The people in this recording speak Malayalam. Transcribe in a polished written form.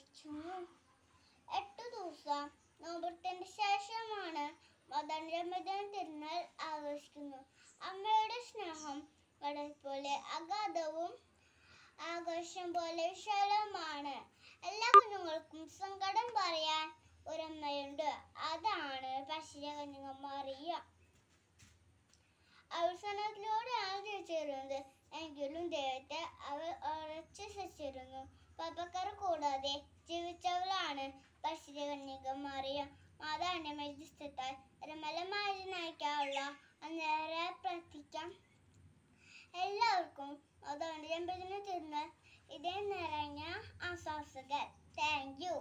ആഘോഷിച്ചു. 8 ദിവസം നോമ്പെടുത്തതിന് ശേഷമാണ് മദാനജന്മദിന തിരുനാൾ ആഘോഷിക്കുന്നത്. അമ്മയുടെ സ്നേഹം കടൽ പോലെ അഗാധവും ആകാശം പോലെ വിശാലവുമാണ്. എല്ലാ കുഞ്ഞുങ്ങൾക്കും സങ്കടം പറയാൻ ഒരമ്മയുണ്ട്. അതാണ് പരിശുദ്ധ കന്യക മറിയ. അവസാനത്തിലൂടെയാണ് തിരിച്ചറിയുന്നത്. എങ്കിലും ദൈവത്തെ അവൾ ഉറച്ചു വിശ്വസിച്ചിരുന്നു. പാപക്കാർ കൂടാതെ ജീവിച്ചവളാണ് പരിശുദ്ധ കന്യക മറിയ. മാതാവിന്റെ മധ്യസ്ഥത്താൽ നിർമ്മലമായി നയിക്കാനുള്ള അന്നേരെ പ്രാർത്ഥിക്കാം. എല്ലാവർക്കും മാതാവിന്റെ ജന്മദിന തിരുനാൾ ഇതേ നിറഞ്ഞ ആശംസകൾ. Thank you.